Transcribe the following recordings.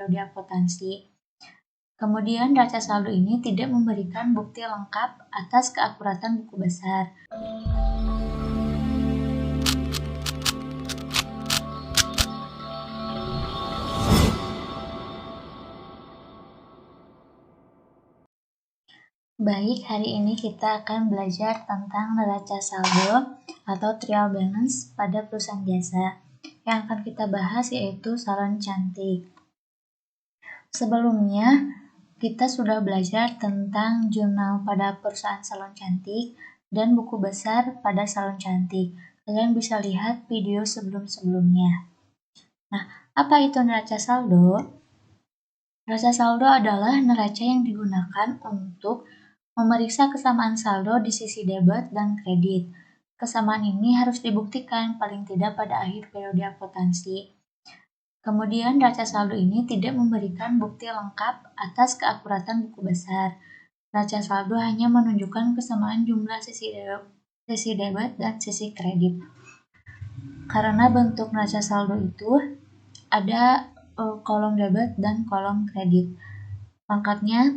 periode akuntansi. Kemudian neraca saldo ini tidak memberikan bukti lengkap atas keakuratan buku besar. Baik, hari ini kita akan belajar tentang neraca saldo atau trial balance pada perusahaan jasa. Yang akan kita bahas yaitu salon cantik. Sebelumnya, kita sudah belajar tentang jurnal pada perusahaan salon cantik dan buku besar pada salon cantik. Kalian bisa lihat video sebelum-sebelumnya. Nah, apa itu neraca saldo? Neraca saldo adalah neraca yang digunakan untuk memeriksa kesamaan saldo di sisi debit dan kredit. Kesamaan ini harus dibuktikan paling tidak pada akhir periode akuntansi. Kemudian neraca saldo ini tidak memberikan bukti lengkap atas keakuratan buku besar. Neraca saldo hanya menunjukkan kesamaan jumlah sisi debit dan sisi kredit. Karena bentuk neraca saldo itu ada kolom debit dan kolom kredit. Formatnya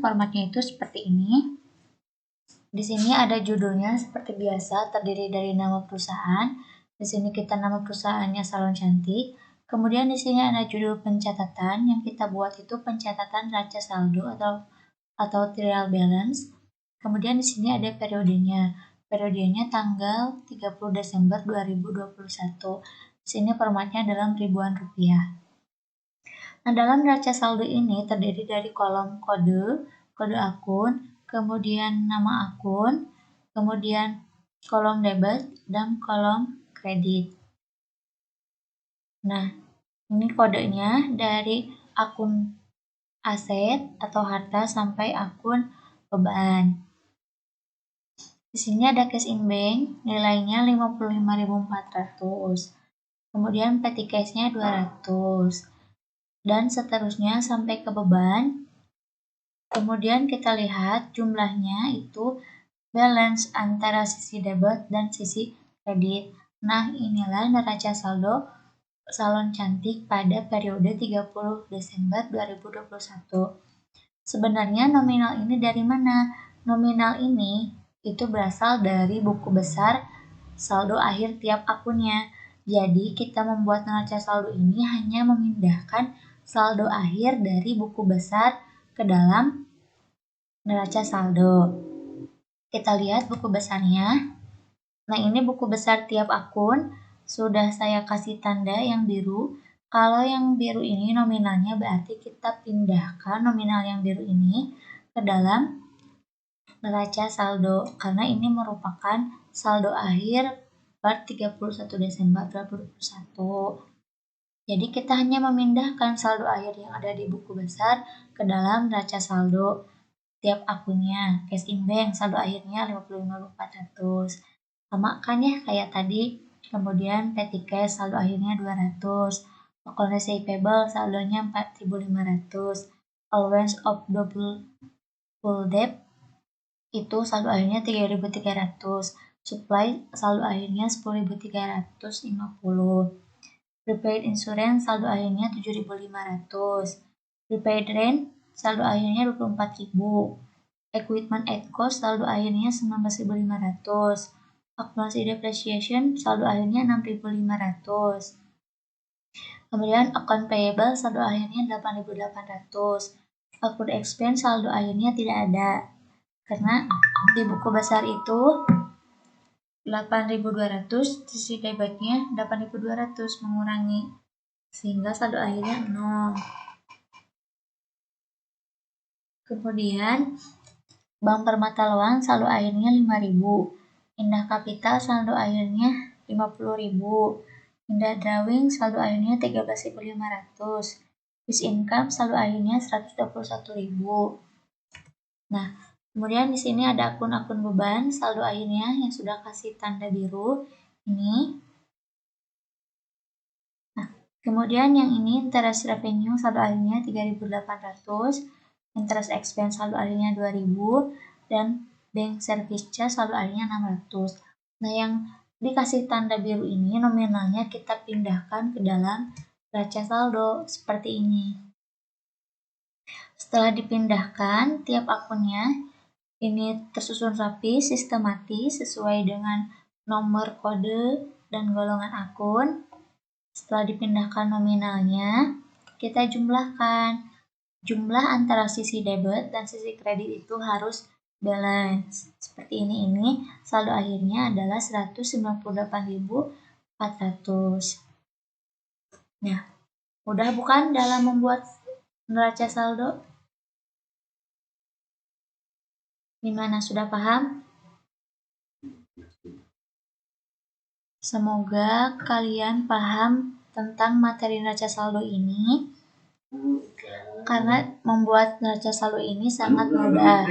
itu seperti ini. Di sini ada judulnya seperti biasa, terdiri dari nama perusahaan. Di sini kita nama perusahaannya Salon Cantik. Kemudian di sini ada judul pencatatan yang kita buat itu pencatatan neraca saldo atau trial balance. Kemudian di sini ada periodenya. Periodenya tanggal 30 Desember 2021. Di sini formatnya dalam ribuan rupiah. Nah, dalam neraca saldo ini terdiri dari kolom kode akun, kemudian nama akun, kemudian kolom debit, dan kolom kredit. Nah, ini kodenya dari akun aset atau harta sampai akun beban. Di sini ada cash in bank, nilainya 55.400. Kemudian petty cash-nya 200. Dan seterusnya sampai ke beban. Kemudian kita lihat jumlahnya itu balance antara sisi debit dan sisi kredit. Nah, inilah neraca saldo Salon Cantik pada periode 30 Desember 2021. Sebenarnya nominal ini dari mana? Nominal ini itu berasal dari buku besar saldo akhir tiap akunnya. Jadi, kita membuat neraca saldo ini hanya memindahkan saldo akhir dari buku besar ke dalam neraca saldo. Kita lihat buku besarnya. Nah, ini buku besar tiap akun. Sudah saya kasih tanda yang biru. Kalau yang biru ini nominalnya berarti kita pindahkan nominal yang biru ini ke dalam neraca saldo. Karena ini merupakan saldo akhir per 31 Desember 2021. Jadi kita hanya memindahkan saldo akhir yang ada di buku besar ke dalam neraca saldo tiap akunnya. Cash in bank saldo akhirnya 55.400. Sama kan ya kayak tadi. Kemudian petty cash saldo akhirnya 200. Account receivable saldonya 4.500. Allowance of double full debt itu saldo akhirnya 3.300. Supply saldo akhirnya 10.350. Prepaid insurance saldo akhirnya 7.500. Prepaid rent saldo akhirnya 24.000. Equipment at cost saldo akhirnya 19.500. Akumulasi depreciation saldo akhirnya 6.500. Kemudian account payable saldo akhirnya 8.800. Accrued expense saldo akhirnya tidak ada. Karena di buku besar itu 8.200, sisi debitnya 8.200 mengurangi, sehingga saldo akhirnya 0. Kemudian Bank Permata Loan saldo akhirnya 5.000. Indah Capital saldo akhirnya 50.000. Indah Drawing saldo akhirnya 13.500. Bis Income saldo akhirnya 121.000. Nah, kemudian di sini ada akun-akun beban saldo akhirnya yang sudah kasih tanda biru ini. Nah, kemudian yang ini interest revenue saldo akhirnya 3.800, interest expense saldo akhirnya 2.000, dan bank service charge saldo akhirnya 600. Nah, yang dikasih tanda biru ini nominalnya kita pindahkan ke dalam neraca saldo seperti ini. Setelah dipindahkan, tiap akunnya ini tersusun rapi, sistematis, sesuai dengan nomor kode dan golongan akun. Setelah dipindahkan nominalnya, kita jumlahkan. Jumlah antara sisi debit dan sisi kredit itu harus balance. Seperti ini saldo akhirnya adalah 198.400. Nah, mudah bukan dalam membuat neraca saldo? Gimana, sudah paham? Semoga kalian paham tentang materi neraca saldo ini, karena membuat neraca saldo ini sangat mudah.